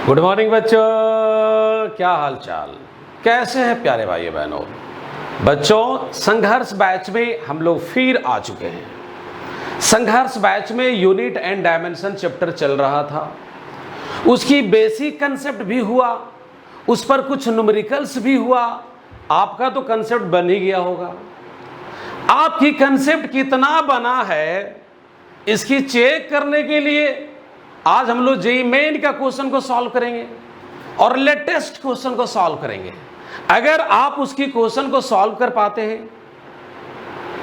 Good morning बच्चों, क्या हाल चाल, कैसे हैं प्यारे भाइयों बहनों। बच्चों, संघर्ष बैच में हम लोग फिर आ चुके हैं। संघर्ष बैच में यूनिट एंड डायमेंशन चैप्टर चल रहा था, उसकी बेसिक कंसेप्ट भी हुआ, उस पर कुछ न्यूमेरिकल्स भी हुआ। आपका तो कंसेप्ट बन ही गया होगा। आपकी कंसेप्ट कितना बना है इसकी चेक करने के लिए आज हम लोग जेईई मेन का क्वेश्चन को सॉल्व करेंगे और लेटेस्ट क्वेश्चन को सॉल्व करेंगे। अगर आप उसकी क्वेश्चन को सॉल्व कर पाते हैं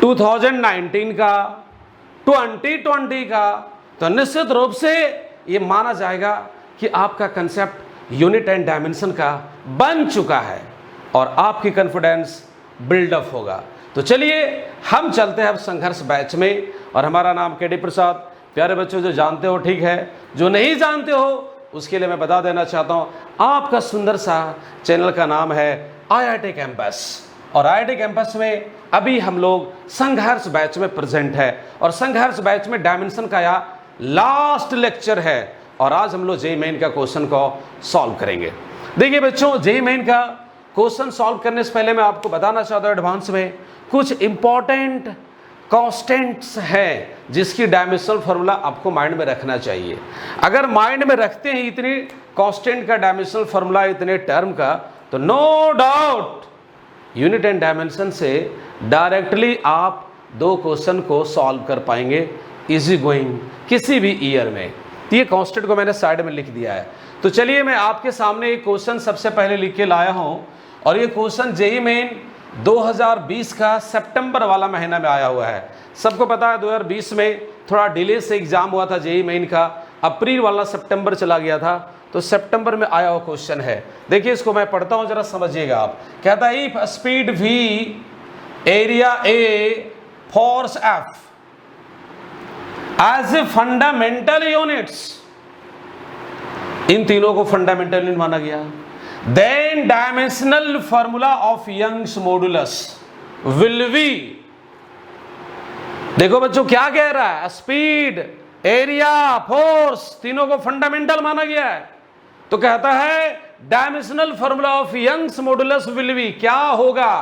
2019 का, 2020 का, तो निश्चित रूप से ये माना जाएगा कि आपका कंसेप्ट यूनिट एंड डायमेंशन का बन चुका है और आपकी कॉन्फिडेंस बिल्डअप होगा। तो चलिए हम चलते हैं अब संघर्ष बैच में, और हमारा नाम केडी प्रसाद। प्यारे बच्चों, जो जानते हो ठीक है, जो नहीं जानते हो उसके लिए मैं बता देना चाहता हूं, आपका सुंदर सा चैनल का नाम है आईआईटी कैंपस, और आईआईटी कैंपस में अभी हम लोग संघर्ष बैच में प्रेजेंट है, और संघर्ष बैच में डायमेंशन का यह लास्ट लेक्चर है, और आज हम लोग जेईई मेन का क्वेश्चन को सॉल्व करेंगे। देखिए बच्चों, जेईई मेन का क्वेश्चन सॉल्व करने से पहले मैं आपको बताना चाहता हूं एडवांस में कुछ इंपॉर्टेंट कांस्टेंट्स हैं जिसकी डायमेंशनल फार्मूला आपको माइंड में रखना चाहिए। अगर माइंड में रखते हैं इतनी कांस्टेंट का डायमेंशनल फार्मूला, इतने टर्म का, तो no doubt unit and dimension से डायरेक्टली आप दो क्वेश्चन को सॉल्व कर पाएंगे इजी गोइंग किसी भी ईयर में। तो ये कांस्टेंट को मैंने साइड में लिख दिया है। तो चलिए मैं आपके सामने एक क्वेश्चन सबसे पहले लिख के लाया हूं, और ये क्वेश्चन जेईई मेन 2020 का सितंबर वाला महीना में आया हुआ है। सबको पता है 2020 में थोड़ा डिले से एग्जाम हुआ था जेईई मेन का, अप्रैल वाला सितंबर चला गया था, तो सितंबर में आया हुआ क्वेश्चन है। देखिए इसको मैं पढ़ता हूं, जरा समझिएगा आप। कहता है if speed v, area a, force f as a fundamental units, इन तीनों को फंडामेंटल यूनिट माना गया, then dimensional formula of Young's modulus will be। देखो बच्चों क्या कह रहा है, स्पीड, एरिया, फोर्स तीनों को फंडामेंटल माना गया है, तो कहता है dimensional formula of Young's modulus will be, क्या होगा।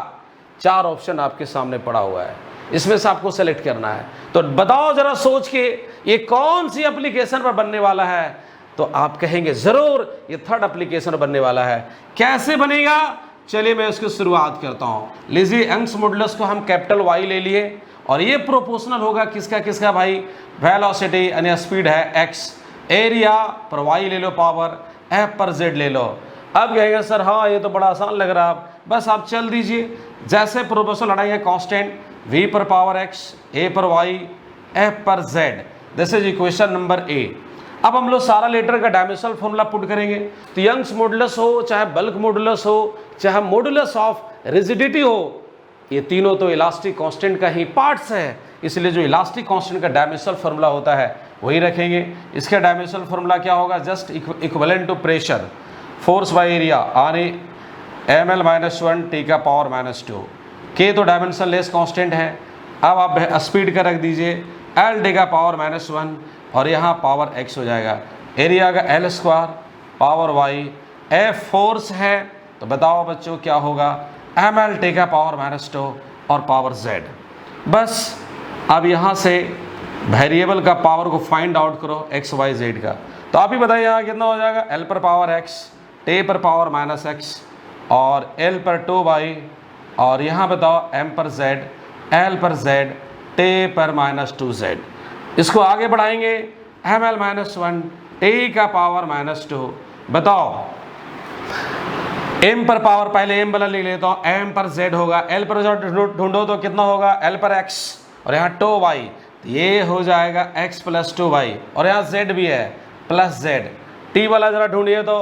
चार ऑप्शन आपके सामने पड़ा हुआ है, इसमें से आपको सेलेक्ट करना है। तो बताओ जरा सोच के ये कौन सी एप्लीकेशन पर बनने वाला है, तो आप कहेंगे जरूर ये थर्ड एप्लीकेशन बनने वाला है। कैसे बनेगा, चलिए मैं उसकी शुरुआत करता हूं। लीजिए यंग्स मॉडुलस को हम कैपिटल वाई ले लिए, और ये प्रोपोर्शनल होगा किसका किसका भाई, वेलोसिटी यानी स्पीड है x, एरिया पर y ले लो पावर, f पर z ले लो। अब कहेंगे सर हाँ ये तो बड़ा आसान लग रहा है, बस आप चल दीजिए। जैसे प्रोपोर्शनल लड़ाएंगे कांस्टेंट v पर पावर x, a पर y, f पर z, this is equation number a। अब हम लोग सारा लेटर का डायमेंशनल फॉर्मूला पुट करेंगे, तो यंग्स मॉडुलस हो, चाहे बल्क मॉडुलस हो, चाहे मॉडुलस ऑफ रिजिडिटी हो, ये तीनों तो इलास्टिक कांस्टेंट का ही पार्ट्स है, इसलिए जो इलास्टिक कांस्टेंट का डायमेंशनल फार्मूला होता है वही रखेंगे। इसका डायमेंशनल फार्मूला क्या होगा, just equivalent to pressure force by area are ml -1 t का पावर -2। के तो डायमेंशन लेस कांस्टेंट है। अब आप स्पीड का रख दीजिए l t का पावर -1, और यहाँ पावर x हो जाएगा, एरिया का l square power y, f force है, तो बताओ बच्चों क्या होगा, ml t का पावर -2 और पावर z। बस अब यहाँ से वेरिएबल का पावर को फाइंड आउट करो x y z का, तो आप ही बताइए यहाँ कितना हो जाएगा, l पर पावर x, t पर पावर -x और l पर 2y, और यहाँ बताओ m पर z, l पर z, t पर -2z। इसको आगे बढ़ाएंगे ml -1 t का पावर -2। बताओ m पर पावर, पहले m वाला लिख लेता हूँ, m पर z होगा, l पर z ढूंढो तो कितना होगा, l पर x और यहाँ 2y, ये हो जाएगा x + 2y, और यहाँ z भी है +z। t वाला जरा ढूंढिए तो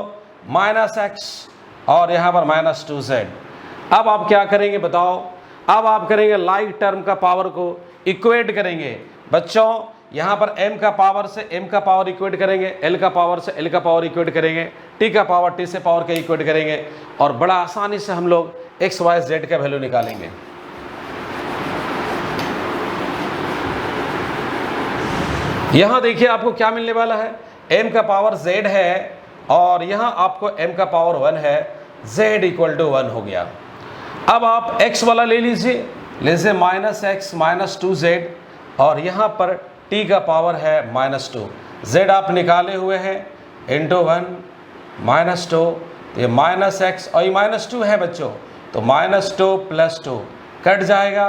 -x और यहाँ पर -2z। अब आप क्या करेंगे बताओ, अब आप करेंगे लाइक टर्म का पावर को इक्वेट करेंगे। बच्चों यहाँ पर m का पावर से m का पावर इक्वेट करेंगे, l का पावर से l का पावर इक्वेट करेंगे, t का पावर t से पावर का इक्वेट करेंगे, और बड़ा आसानी से हम लोग x y z का वैल्यू निकालेंगे। यहाँ देखिए आपको क्या मिलने वाला है, m का पावर z है और यहाँ आपको m का पावर 1 है, z इक्वल टू 1 हो गया। अब आप x वाला ले लीजिए -x -2z, और यहाँ पर t का पावर है -2, z आप निकाले हुए हैं इंटू 1 -2, ये -x और ये -2 है बच्चों, तो -2 + 2 कट जाएगा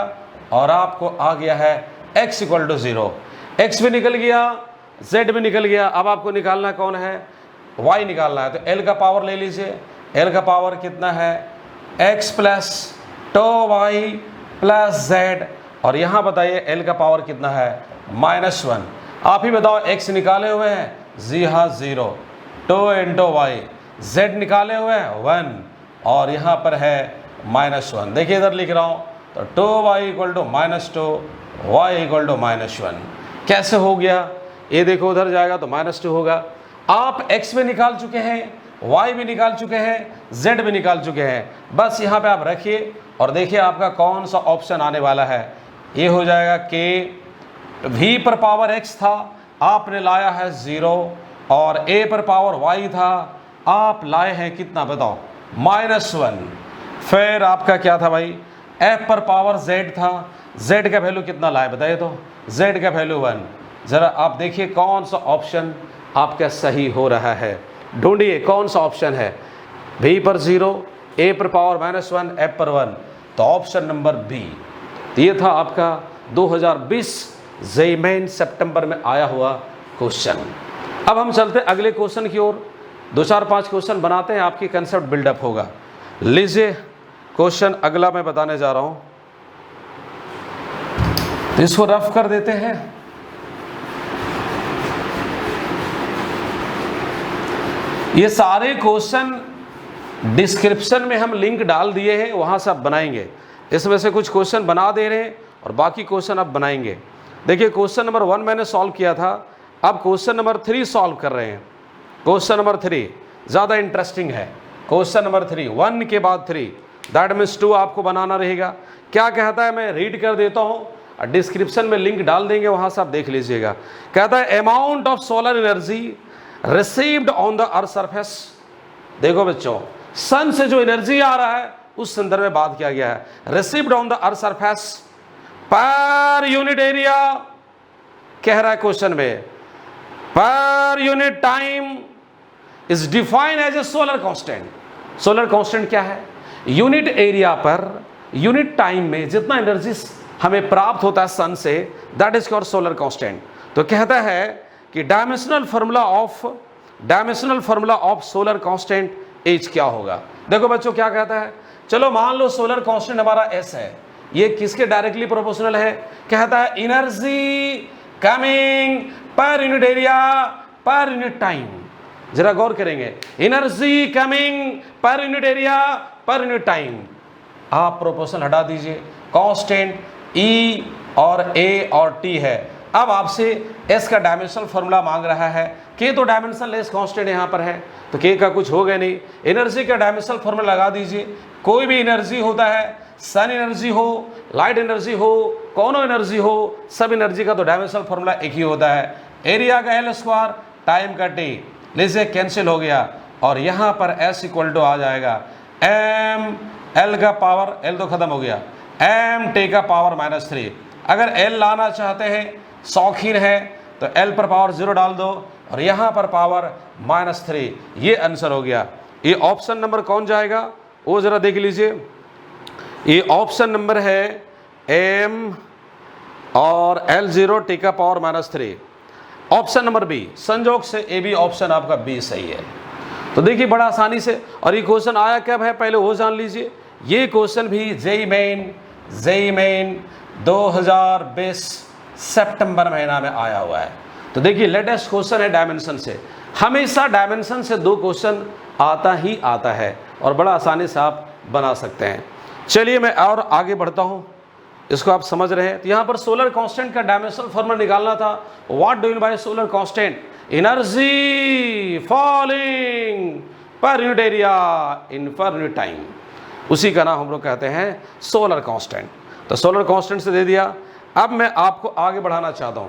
और आपको आ गया है x इक्वल टू 0। x भी निकल गया, z भी निकल गया। अब आपको निकालना कौन है, y निकालना है। तो l का पावर ले लीजिए, l का पावर कितना है, x + 2y + z, और यहाँ बताइए l का पावर कितना है, -1। आप ही बताओ, x निकाले हुए हैं, जी हाँ 0, 2 × y, z निकाले हुए हैं 1, और यहाँ पर है -1। देखिए इधर लिख रहा हूँ, तो 2y equal to -2, y equal to -1। कैसे हो गया, ये देखो उधर जाएगा तो -2 होगा। आप x भी निकाल चुके हैं, y भी निकाल चुके हैं, z भी निकाल चुके हैं। बस यहाँ पे आप रखिए और देखिए आपका कौन सा ऑप्शन आने वाला है। ये हो जाएगा k, v पर पावर x था, आपने लाया है 0, और a पर पावर y था, आप लाए हैं कितना बताओ, -1। फिर आपका क्या था भाई, f पर पावर z था, z का वैल्यू कितना लाए बताइए, तो z का वैल्यू 1। ज़रा आप देखिए कौन सा ऑप्शन आपका सही हो रहा है, ढूंढिए कौन सा ऑप्शन है। v पर 0, a पर पावर -1, f पर 1, तो ऑप्शन नंबर बी। तो ये था आपका 2020 जेईई मेन सितंबर में आया हुआ क्वेश्चन। अब हम चलते हैं अगले क्वेश्चन की ओर, 2-4-5 क्वेश्चन बनाते हैं, आपकी कंसेप्ट बिल्डअप होगा। लीजिए क्वेश्चन अगला मैं बताने जा रहा हूं, इसको रफ कर देते हैं। ये सारे क्वेश्चन डिस्क्रिप्शन में हम लिंक डाल दिए हैं, वहां से आप बनाएंगे। इसमें से कुछ क्वेश्चन बना दे रहे हैं और बाकी क्वेश्चन आप बनाएंगे। देखिए क्वेश्चन नंबर 1 मैंने सॉल्व किया था, अब क्वेश्चन नंबर 3 सॉल्व कर रहे हैं। क्वेश्चन नंबर 3 ज़्यादा इंटरेस्टिंग है। क्वेश्चन नंबर 3, 1 के बाद 3, दैट मीन्स 2 आपको बनाना रहेगा। क्या कहता है, मैं रीड कर देता हूँ, डिस्क्रिप्शन में लिंक डाल देंगे, वहाँ से आप देख लीजिएगा। कहता है amount of solar energy received on the earth surface. देखो बच्चों, सन से जो एनर्जी आ रहा है उस संदर्भ में बात किया गया है। Received on the earth surface per unit area, कह रहा है क्वेश्चन में, per unit time is defined as a solar constant. Solar constant क्या है, unit area per unit time में जितना एनर्जी हमें प्राप्त होता है सन से, that is called solar constant. तो कहता है कि dimensional formula of solar constant as क्या होगा। देखो बच्चों क्या कहता है, चलो मान लो सोलर कांस्टेंट हमारा एस है, ये किसके डायरेक्टली प्रोपोर्शनल है, कहता है एनर्जी कमिंग पर unit area per unit time. जरा गौर करेंगे, एनर्जी कमिंग पर unit area per unit time. आप प्रोपोर्शनल हटा दीजिए, कांस्टेंट ई और ए और टी है। अब आपसे एस का डायमेंशनल फार्मूला मांग रहा है, के तो डायमेंशनल लेस कांस्टेंट यहाँ पर है, तो के का कुछ होगा नहीं। एनर्जी का डायमेंशनल फार्मूला लगा दीजिए। कोई भी एनर्जी होता है, सन एनर्जी हो, लाइट एनर्जी हो, कोनो एनर्जी हो, सब एनर्जी का तो डायमेंशनल फार्मूला एक ही होता है, एरिया का L², टाइम का T। जैसे कैंसिल हो गया और यहाँ पर S इक्वल टू आ जाएगा m L का पावर, L तो खत्म हो गया, m T का पावर -3। अगर L लाना चाहते हैं, शौकीन है, तो L पर पावर 0 डाल दो और यहाँ पर पावर -3। ये आंसर हो गया। ये ऑप्शन नंबर कौन जाएगा वो ज़रा देख लीजिए। ये ऑप्शन नंबर है m और L0 T का पावर -3, ऑप्शन नंबर बी। संजोग से ए बी ऑप्शन आपका बी सही है। तो देखिए बड़ा आसानी से, और ये क्वेश्चन आया कब है पहले वो जान लीजिए। ये क्वेश्चन भी जेईई मेन 2020 सितंबर महीना में आया हुआ है। तो देखिए लेटेस्ट क्वेश्चन है डायमेंशन से। हमेशा डायमेंशन से 2 क्वेश्चन आता ही आता है और बड़ा आसानी से आप बना सकते हैं। चलिए मैं और आगे बढ़ता हूँ, इसको आप समझ रहे हैं। तो यहाँ पर सोलर कांस्टेंट का डायमेंशनल फॉर्मूला निकालना था। What do you mean by solar constant, energy falling पर यूनिट एरिया इन पर यूनिट टाइम, उसी का नाम हम लोग कहते हैं सोलर कांस्टेंट। तो सोलर कांस्टेंट से दे दिया। अब मैं आपको आगे बढ़ाना चाहता हूं।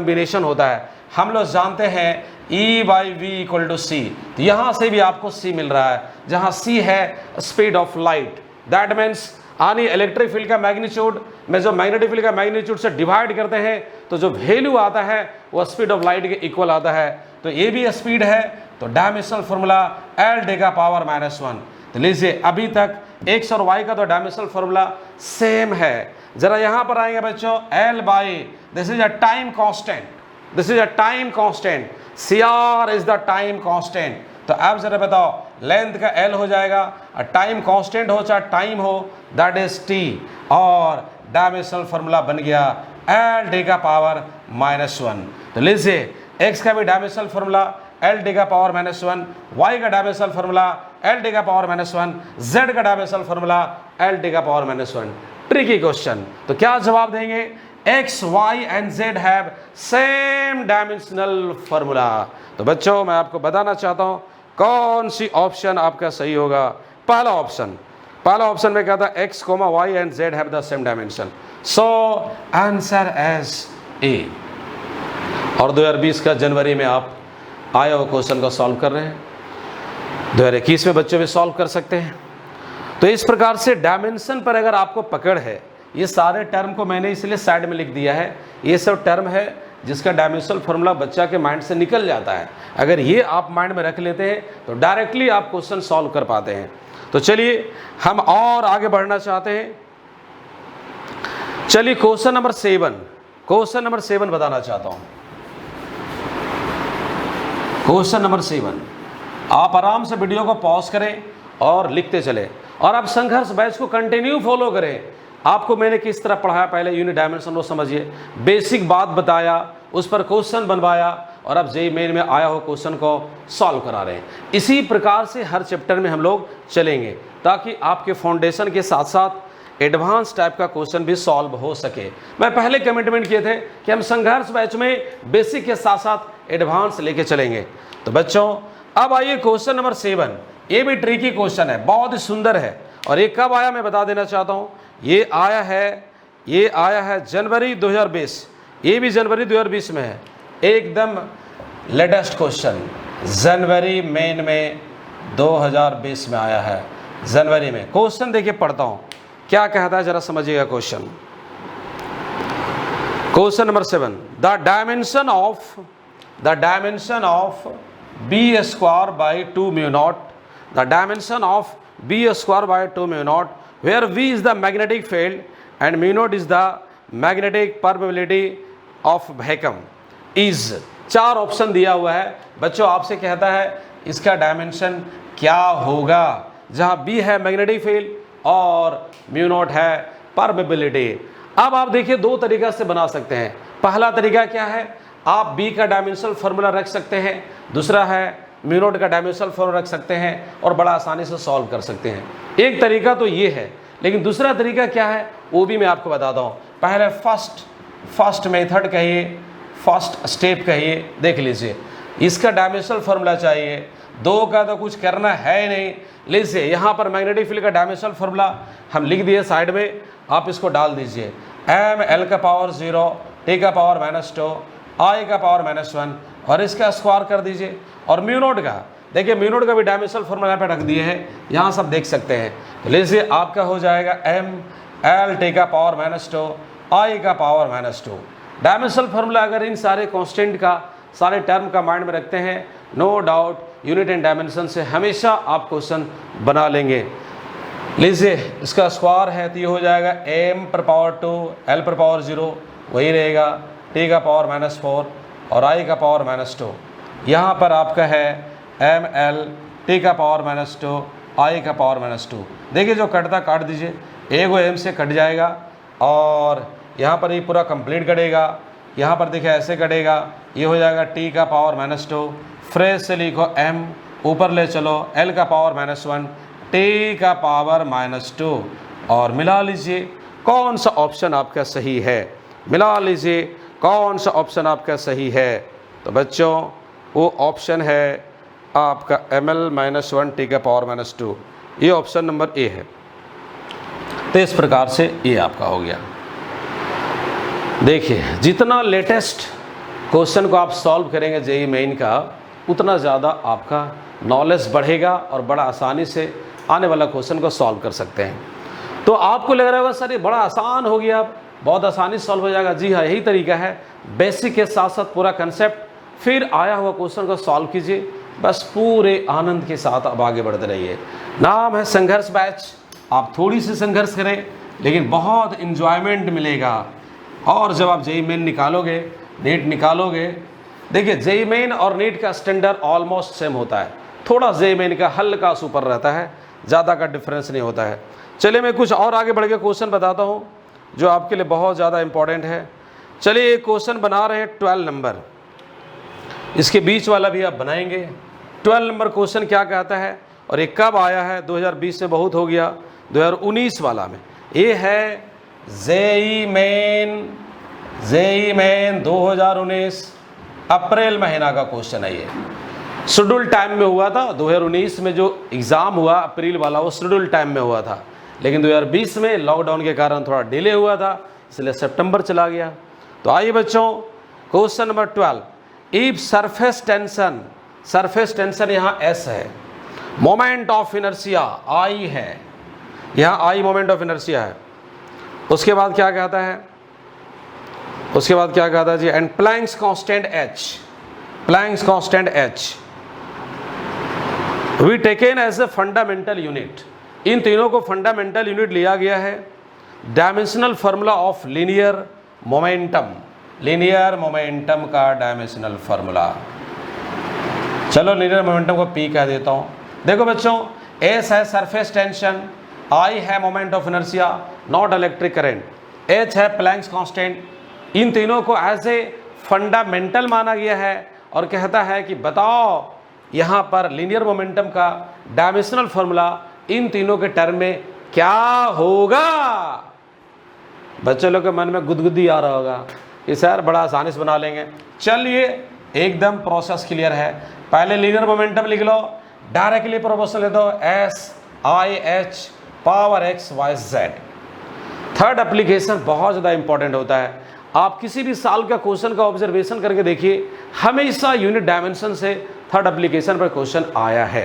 कम्बिनेशन होता है। हम लोग जानते हैं E by V equal to C, तो यहाँ से भी आपको C मिल रहा है, जहाँ C है speed of light. That means यानी इलेक्ट्रिक फील्ड का मैग्नीट्यूड में जो मैग्नेटिक फील्ड का मैग्नीट्यूड से डिवाइड करते हैं तो जो वैल्यू आता है वो स्पीड ऑफ लाइट के इक्वल आता है। तो ये भी स्पीड है, तो डायमेंशनल फॉर्मूला L डी का पावर -1। तो लीजिए अभी तक x और y का तो डायमेंशनल फॉर्मूला सेम है। जरा यहाँ पर आएंगे बच्चों, L by this is a time constant, this is a time constant, CR is the time constant. तो अब जरा बताओ लेंथ का L हो जाएगा, टाइम कांस्टेंट हो चाहे टाइम हो, दैट इज T, और डायमेंशनल फॉर्मूला बन गया L डी का पावर -1। तो लीजिए x का भी डायमेंशनल फॉर्मूला L डी का पावर -1, y का डायमेंशनल फॉर्मूला L डी का पावर -1, z का डायमेंशनल फॉर्मूला L डी का पावर -1। ट्रिकी क्वेश्चन, तो क्या जवाब देंगे? x, y and z have same dimensional formula. तो बच्चों मैं आपको बताना चाहता हूं कौन सी ऑप्शन आपका सही होगा। पहला ऑप्शन में कहता है x, y and z have the same dimension, so answer as A. और 2020 का जनवरी में आप आए हो क्वेश्चन को सॉल्व कर रहे हैं, 2021 में बच्चे भी सॉल्व कर सकते हैं। तो इस प्रकार से डायमेंशन पर अगर आपको पकड़ है, ये सारे टर्म को मैंने इसलिए साइड में लिख दिया है, ये सब टर्म है जिसका डायमेंशनल फॉर्मूला बच्चा के माइंड से निकल जाता है। अगर ये आप माइंड में रख लेते हैं तो डायरेक्टली आप क्वेश्चन सॉल्व कर पाते हैं। तो चलिए हम और आगे बढ़ना चाहते हैं। चलिए क्वेश्चन नंबर 7 बताना चाहता हूं। क्वेश्चन नंबर 7, आप आराम से वीडियो को पॉज करें और लिखते चले, और आप संघर्ष बैच को कंटिन्यू फॉलो करें। आपको मैंने किस तरह पढ़ाया, पहले यूनिट डायमेंशन वो समझिए, बेसिक बात बताया, उस पर क्वेश्चन बनवाया, और अब जेईई मेन में आया हो क्वेश्चन को सॉल्व करा रहे हैं। इसी प्रकार से हर चैप्टर में हम लोग चलेंगे ताकि आपके फाउंडेशन के साथ साथ एडवांस टाइप का क्वेश्चन भी सॉल्व हो सके। मैं पहले कमिटमेंट किए थे कि हम संघर्ष बैच में बेसिक के साथ साथ एडवांस लेके चलेंगे। तो बच्चों अब आइए क्वेश्चन नंबर 7, ये भी ट्रिकी क्वेश्चन है, बहुत ही सुंदर है। और ये कब आया मैं बता देना चाहता हूँ, ये आया है जनवरी 2020, ये भी जनवरी 2020 में है, एकदम लेटेस्ट क्वेश्चन, जनवरी मेन में 2020 में आया है। जनवरी में क्वेश्चन देखिए पढ़ता हूँ क्या कहता है, जरा समझिएगा question. Question number 7, the dimension of b square by 2 mu naught, the dimension of b square by 2 mu naught, where v is the magnetic field and mu naught is the magnetic permeability of vacuum is, 4 option दिया हुआ है बच्चों। आपसे कहता है इसका dimension क्या होगा, जहां बी है मैग्नेटिक फील्ड और म्यू नॉट है परमेबिलिटी। अब आप देखिए 2 तरीका से बना सकते हैं। पहला तरीका क्या है, आप बी का डायमेंशनल फार्मूला रख सकते हैं, दूसरा है म्यू नॉट का डायमेंशनल फार्मूला रख सकते हैं और बड़ा आसानी से सॉल्व कर सकते हैं। एक तरीका तो ये है, लेकिन दूसरा तरीका क्या है वो भी मैं आपको बताता हूँ। पहले फर्स्ट मेथड कहिए, फर्स्ट स्टेप कहिए, देख लीजिए। इसका डायमेंशनल फार्मूला चाहिए, 2 का तो कुछ करना है नहीं। लीजिए यहाँ पर मैग्नेटिक फील्ड का डायमेंशनल फार्मूला हम लिख दिए साइड में, आप इसको डाल दीजिए। m l का पावर 0 t का पावर -2 i का पावर -1 और इसका स्क्वायर कर दीजिए। और म्यू नॉट का देखिए, म्यू नॉट का भी डायमेंशनल फार्मूला यहाँ पे रख दिए हैं, यहाँ सब देख सकते हैं। तो लीजिए आपका हो जाएगा m l t का पावर -2 i का पावर -2। डायमेंशनल फार्मूला अगर इन सारे कांस्टेंट का, सारे टर्म का माइंड में रखते हैं, no doubt unit and dimension से हमेशा आप क्वेश्चन बना लेंगे। लीजिए इसका स्क्वायर है तो ये हो जाएगा m पर पावर 2 l पर पावर 0 वही रहेगा, t का पावर -4 और i का पावर -2। यहाँ पर आपका है m l t का पावर -2 i का पावर -2। देखिए जो कटता काट दीजिए, एक वो m से कट जाएगा और यहाँ पर ये पूरा कंप्लीट कटेगा। यहाँ पर देखिए ऐसे कटेगा, ये हो जाएगा t का पावर -2। फ्रेश से लिखो m, ऊपर ले चलो l का पावर -1 t का पावर -2 और मिला लीजिए कौन सा ऑप्शन आपका सही है। मिला लीजिए कौन सा ऑप्शन आपका सही है। तो बच्चों वो ऑप्शन है आपका ml-1 t का पावर -2, ये ऑप्शन नंबर ए है। तो इस प्रकार से ये आपका हो गया। देखिए जितना लेटेस्ट क्वेश्चन को आप सॉल्व करेंगे जेईई मेन का, उतना ज़्यादा आपका नॉलेज बढ़ेगा और बड़ा आसानी से आने वाला क्वेश्चन को सॉल्व कर सकते हैं। तो आपको लग रहा होगा सर ये बड़ा आसान हो गया, अब बहुत आसानी से सॉल्व हो जाएगा। जी हाँ, यही तरीका है। बेसिक के साथ साथ पूरा कंसेप्ट, फिर आया हुआ क्वेश्चन को सॉल्व कीजिए, बस पूरे आनंद के साथ अब आगे बढ़ते रहिए। नाम है संघर्ष बैच। आप थोड़ी सी संघर्ष करें लेकिन बहुत इन्जॉयमेंट मिलेगा। और जब आप जेईई मेन निकालोगे, नीट निकालोगे, देखिए जेईई मेन और नीट का स्टैंडर्ड ऑलमोस्ट सेम होता है, थोड़ा जेईई मेन का हल्का सुपर रहता है, ज़्यादा का डिफरेंस नहीं होता है। चलिए मैं कुछ और आगे बढ़ के क्वेश्चन बताता हूँ जो आपके लिए बहुत ज़्यादा इंपॉर्टेंट है। चलिए एक क्वेश्चन बना रहे हैं 12 नंबर, इसके बीच वाला भी आप बनाएंगे। 12 नंबर क्वेश्चन क्या कहता है और ये कब आया है, 2020 में बहुत हो गया, 2019 वाला में। ये है जेईई मेन 2019 अप्रैल महीना का क्वेश्चन है। ये शेड्यूल टाइम में हुआ था, 2019 में जो एग्ज़ाम हुआ अप्रैल वाला वो शेड्यूल टाइम में हुआ था, लेकिन 2020 में लॉकडाउन के कारण थोड़ा डिले हुआ था, इसलिए सितंबर चला गया। तो आइए बच्चों question number 12, if surface tension यहाँ S है, मोमेंट ऑफ इनर्शिया I है, यहाँ I मोमेंट ऑफ इनर्शिया है। उसके बाद क्या कहता है, उसके बाद क्या कहता है G, and Planck's constant H we taken as a fundamental unit. इन तीनों को फंडामेंटल यूनिट लिया गया है। Dimensional formula of linear momentum का डायमेंशनल फार्मूला, चलो लीनियर मोमेंटम को P कह देता हूँ। देखो बच्चों, S है सरफेस टेंशन, I है moment of inertia not electric current, H है प्लैंक्स कांस्टेंट। इन तीनों को एज ए फंडामेंटल माना गया है और कहता है कि बताओ यहाँ पर लीनियर मोमेंटम का डायमेंशनल फार्मूला इन तीनों के टर्म में क्या होगा। बच्चों लोग के मन में गुदगुदी आ रहा होगा कि सर बड़ा आसानी से बना लेंगे। चलिए एकदम प्रोसेस क्लियर है। पहले लीनियर मोमेंटम लिख लो, डायरेक्टली प्रोपोर्शनल ले दो SIH power XYZ। Third application बहुत ज़्यादा इंपॉर्टेंट होता है। आप किसी भी साल का क्वेश्चन का ऑब्जर्वेशन करके देखिए, हमेशा यूनिट डायमेंशन से थर्ड एप्लीकेशन पर क्वेश्चन आया है।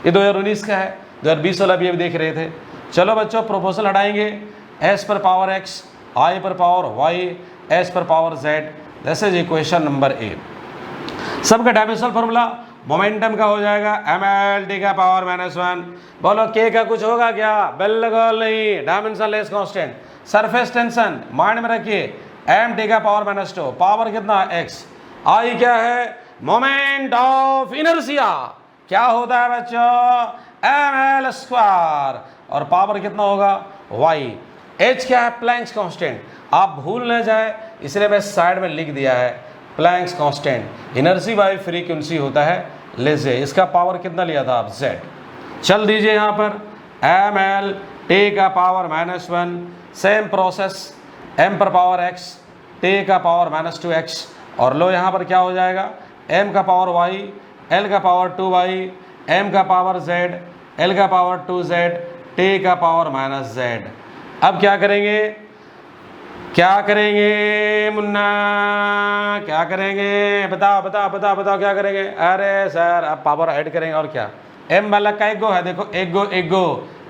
ये 2019 का है, 2020 वाला भी अभी देख रहे थे। चलो बच्चों प्रोपोर्शनल हटाएंगे, S पर पावर X, I पर पावर Y, S पर power Z। This is equation number A। सबका डायमेंशनल फार्मूला मोमेंटम का हो जाएगा ml का पावर -1। बोलो K का कुछ होगा क्या? बिल्कुल नहीं, dimensionless constant. Surface tension mind में रखिए, एम टी का पावर माइनस 2, पावर कितना एक्स। आई क्या है, मोमेंट ऑफ इनर्शिया, क्या होता है बच्चों, एम एल स्क्वायर, और पावर कितना होगा वाई। एच क्या है, प्लैंक्स कांस्टेंट, आप भूल न जाए इसलिए मैं साइड में लिख दिया है Planck's constant. Energy bye frequency होता है लेजे, इसका पावर कितना लिया था आप जेड। चल दीजिए यहाँ पर एम एल टी का power minus 1, same process, M पर पावर एक्स, टी का पावर माइनस 2 एक्स, और लो यहाँ पर क्या हो जाएगा, एम का पावर वाई, एल का पावर 2 वाई, एम का पावर जेड, एल का पावर 2 जेड, टी का पावर माइनस जेड। अब क्या करेंगे, क्या करेंगे मुन्ना, क्या करेंगे, बताओ बताओ बताओ बताओ क्या करेंगे। अरे सर अब पावर ऐड करेंगे और क्या, एम वाला का एक गो है, देखो एक गो,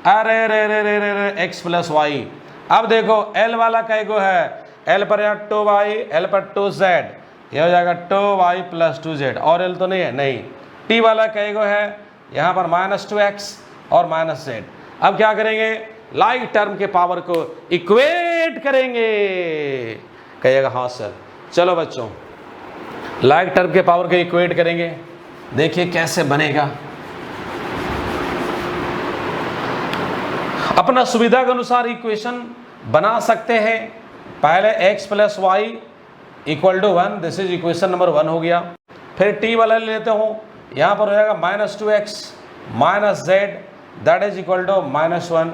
अरे रे रे रे रे रे एक्स प्लस वाई। अब देखो एल वाला का एक गो है, एल पर यहाँ 2 वाई, एल पर 2 जेड, यह हो जाएगा 2 वाई प्लस 2 जेड, और एल तो नहीं है, नहीं। टी वाला का एक गो है, यहाँ पर माइनस 2 एक्स और माइनस जेड। अब क्या करेंगे, लाइक टर्म के पावर को इक्वेट करेंगे, कहिएगा हाँ सर। चलो बच्चों लाइक टर्म के पावर को इक्वेट करेंगे, देखिए कैसे बनेगा। अपना सुविधा के अनुसार इक्वेशन बना सकते हैं। पहले x plus y equal to 1, this is equation number 1 हो गया। फिर t वाला ले लेते हो, यहाँ पर हो जाएगा minus 2x minus z, that is equal to minus 1,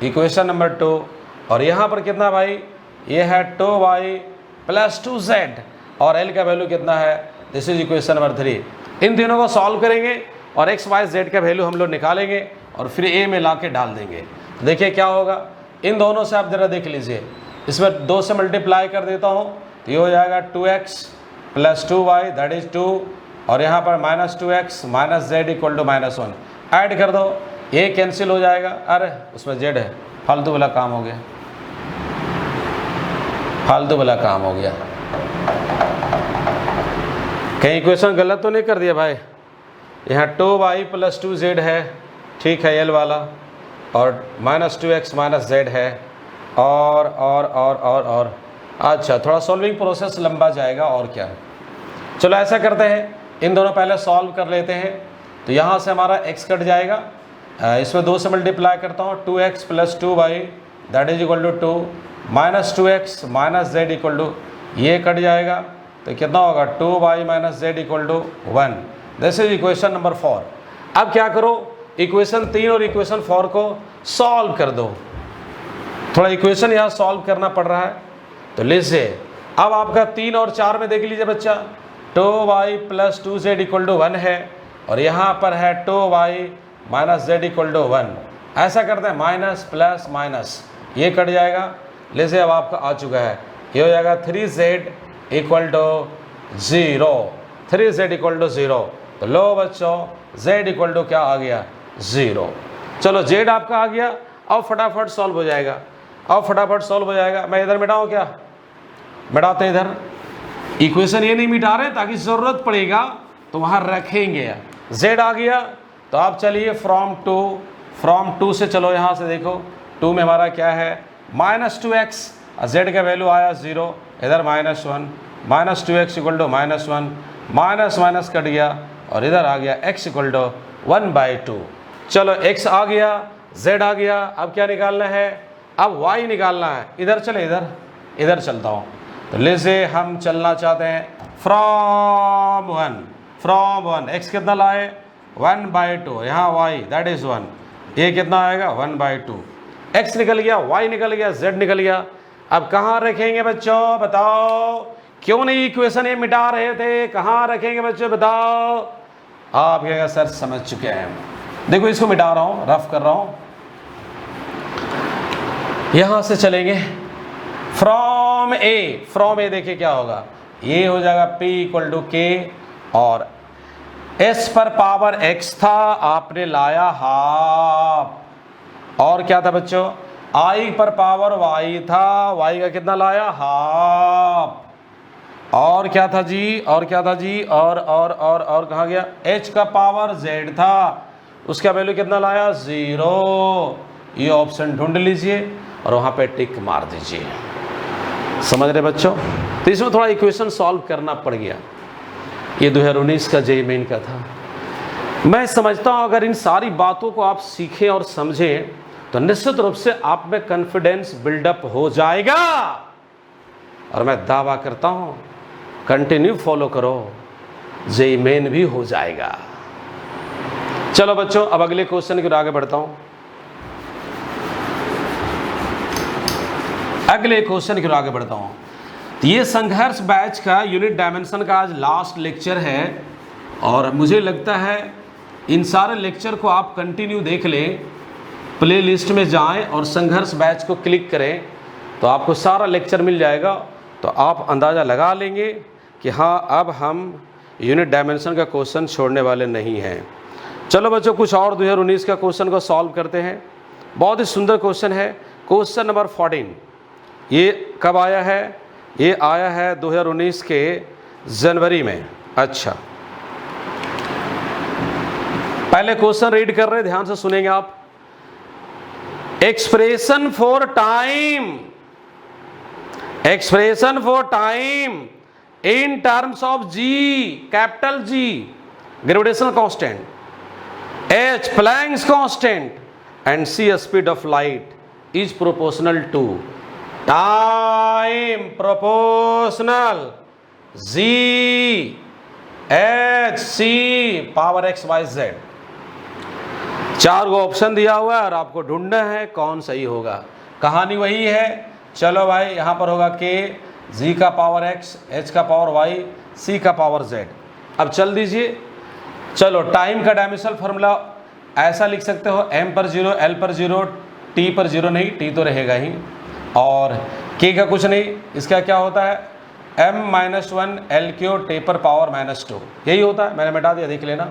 equation number 2। और यहाँ पर कितना भाई, ये है 2 वाई प्लस 2 जेड, और l का वैल्यू कितना है, दिस इज इक्वेशन नंबर 3। इन तीनों को सॉल्व करेंगे और x y z का वैल्यू हम लोग निकालेंगे और फिर a में ला के डाल देंगे। देखिए क्या होगा, इन दोनों से आप जरा देख लीजिए, इसमें 2 से मल्टीप्लाई कर देता हूँ तो ये हो जाएगा 2x plus 2y that is 2, और यहाँ पर minus 2x minus z equal to minus 1, add कर दो, ये कैंसिल हो जाएगा। अरे उसमें जेड है, फालतू वाला काम हो गया, फालतू वाला काम हो गया, कहीं इक्वेशन गलत तो नहीं कर दिया भाई। यहाँ 2y प्लस 2 जेड है, ठीक है एल वाला, और माइनस 2x माइनस जेड है, और अच्छा थोड़ा सॉल्विंग प्रोसेस लंबा जाएगा और क्या। चलो ऐसा करते हैं, इन दोनों पहले सॉल्व कर लेते हैं। तो यहाँ से हमारा x कट जाएगा, इसमें 2 से मल्टीप्लाई करता हूँ, 2x plus 2y that is equal to 2, minus 2x minus z equal to, ये कट जाएगा तो कितना होगा 2y minus z equal to 1, this is equation number 4। अब क्या करो, इक्वेशन 3 और इक्वेशन 4 को सॉल्व कर दो। थोड़ा इक्वेशन यहाँ सॉल्व करना पड़ रहा है, तो लीजिए अब आपका 3 और 4 में देख लीजिए बच्चा, 2y plus 2 Z equal to 1 है, और यहाँ पर है 2y minus z equal to 1। ऐसा करते हैं माइनस प्लस माइनस, ये कट जाएगा। लीजिए अब आपका आ चुका है, ये हो जाएगा 3z equal to 0, 3z equal to 0। तो लो बच्चों z इक्वल टू क्या आ गया, 0। चलो z आपका आ गया, अब फटाफट सॉल्व हो जाएगा, अब फटाफट सॉल्व हो जाएगा। मैं इधर मिटाऊँ क्या, मिटाते हैं इधर, इक्वेशन ये नहीं मिटा रहे ताकि ज़रूरत पड़ेगा तो वहाँ रखेंगे। z आ गया, तो आप चलिए फ्रॉम टू से चलो, यहाँ से देखो 2 में हमारा क्या है माइनस 2x, z का वैल्यू आया 0, इधर minus 1, minus 2x equal to minus 1, minus minus cut गया और इधर आ गया x इक्वल टू 1/2। चलो x आ गया, z आ गया, अब क्या निकालना है, अब y निकालना है। इधर चले, इधर चलता हूँ। तो लेसे हम चलना चाहते हैं फ्रॉम वन, x कितना लाए 1/2, यहाँ y दैट इज 1, ये कितना आएगा 1/2, x निकल गया, y निकल गया, z निकल गया। अब कहाँ रखेंगे बच्चों बताओ, क्यों नहीं इक्वेशन ये मिटा रहे थे, कहाँ रखेंगे बच्चों बताओ। आप कहेंगे सर समझ चुके हैं, देखो इसको मिटा रहा हूँ, रफ कर रहा हूँ। यहाँ से चलेंगे फ्रॉम ए देखिए क्या होगा, ये हो जाएगा p इक्वल टू k, और s पर पावर x था, आपने लाया हाफ, और क्या था बच्चों i पर पावर y था, y का कितना लाया हाफ, और क्या था जी, और क्या था जी, और कहाँ गया, h का पावर z था, उसका वैल्यू कितना लाया 0, ये ऑप्शन ढूंढ लीजिए। और वहाँ पे टिक मार दीजिए। समझ रहे बच्चों? तो इसमें थोड़ा इक्वेशन सॉल्व करना पड़ गया। ये 2019 का जेईई मेन का था। मैं समझता हूँ अगर इन सारी बातों को आप सीखें और समझें तो निश्चित रूप से आप में कॉन्फिडेंस बिल्डअप हो जाएगा। और मैं दावा करता हूँ कंटिन्यू फॉलो करो, जेईई मेन भी हो जाएगा। चलो बच्चों, अब अगले क्वेश्चन की ओर आगे बढ़ता हूँ। अगले क्वेश्चन की ओर आगे बढ़ता हूँ। तो ये संघर्ष बैच का यूनिट डायमेंशन का आज लास्ट लेक्चर है और मुझे लगता है इन सारे लेक्चर को आप कंटिन्यू देख लें, प्ले लिस्ट में जाएं और संघर्ष बैच को क्लिक करें तो आपको सारा लेक्चर मिल जाएगा। तो आप अंदाज़ा लगा लेंगे कि हाँ, अब हम यूनिट डायमेंशन का क्वेश्चन छोड़ने वाले नहीं हैं। चलो बच्चों, कुछ और 2019 का क्वेश्चन को सॉल्व करते हैं। बहुत ही सुंदर क्वेश्चन है, क्वेश्चन नंबर 14। ये कब आया है? ये आया है 2019 के जनवरी में। अच्छा, पहले क्वेश्चन रीड कर रहे हैं, ध्यान से सुनेंगे आप। Expression for time, expression for time in terms of G, capital G gravitational constant, H Planck's constant and C speed of light is proportional to time proportional Z H C power x y z। 4 go option दिया हुआ है और आपको ढूंढना है कौन सही होगा। कहानी वही है। चलो भाई, यहाँ पर होगा K, G का पावर x, H का पावर y, C का पावर z। अब चल दीजिए। चलो, टाइम का डायमेंशनल फार्मूला ऐसा लिख सकते हो, m पर 0, l पर 0, t पर 0 नहीं, t तो रहेगा ही, और k का कुछ नहीं। इसका क्या होता है? m-1 l क्यू t पर पावर -2, यही होता है। मैंने मिटा दिया, देख लेना।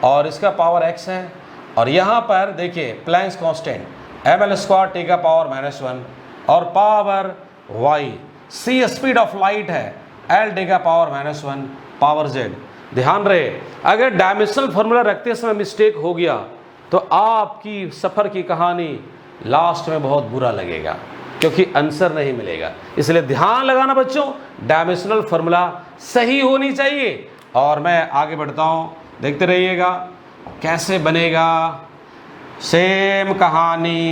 और इसका पावर x है और यहाँ पर देखिए प्लैंक्स कांस्टेंट ml² t का पावर -1 और power y। c speed of light है, l t का पावर -1 पावर z। ध्यान रहे, अगर डायमेंशनल फार्मूला रखते समय मिस्टेक हो गया तो आपकी सफ़र की कहानी लास्ट में बहुत बुरा लगेगा, क्योंकि आंसर नहीं मिलेगा। इसलिए ध्यान लगाना बच्चों, डायमेंशनल फार्मूला सही होनी चाहिए। और मैं आगे बढ़ता हूँ, देखते रहिएगा कैसे बनेगा। सेम कहानी,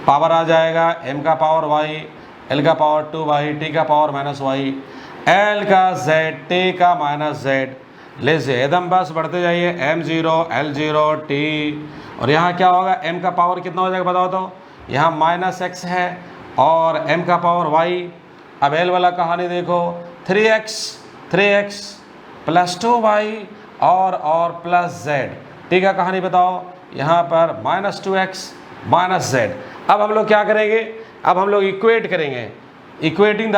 पावर आ जाएगा m का पावर y, l का पावर 2y, t का पावर -y, l का z, t का -z। लीजिए एकदम बस बढ़ते जाइए, m0 l0 t, और यहाँ क्या होगा? m का पावर कितना हो जाएगा बताओ तो? यहाँ -x है और m का पावर y। अब l वाला कहानी देखो, 3x प्लस 2y और प्लस z। t का कहानी बताओ, यहाँ पर -2x -z। अब हम लोग क्या करेंगे? अब हम लोग इक्वेट करेंगे, इक्वेटिंग द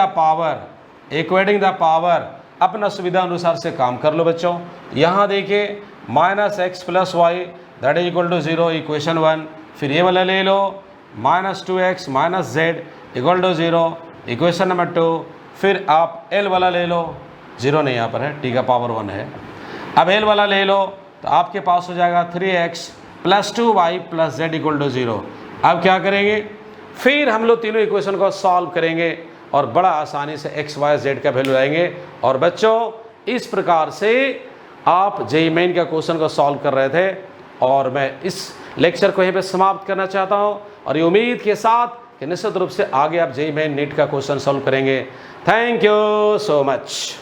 पावर। अपना सुविधा अनुसार से काम कर लो बच्चों। यहाँ देखिए -x + y that is equal to 0, equation 1। फिर ये वाला ले लो, -2x -z equal to 0, equation number 2। फिर आप l वाला ले लो, 0 नहीं यहाँ पर है, t का पावर 1 है। अब l वाला ले लो तो आपके पास हो जाएगा 3x + 2y + z equal to 0। अब क्या करेंगे? फिर हम लोग तीनों इक्वेशन को सॉल्व करेंगे और बड़ा आसानी से x, y, z का वैल्यू लाएंगे। और बच्चों, इस प्रकार से आप जेईई मेन का क्वेश्चन को सॉल्व कर रहे थे और मैं इस लेक्चर को यहीं पे समाप्त करना चाहता हूं और ये उम्मीद के साथ कि निश्चित रूप से आगे आप जेईई मेन नीट का क्वेश्चन सॉल्व करेंगे। Thank you so much.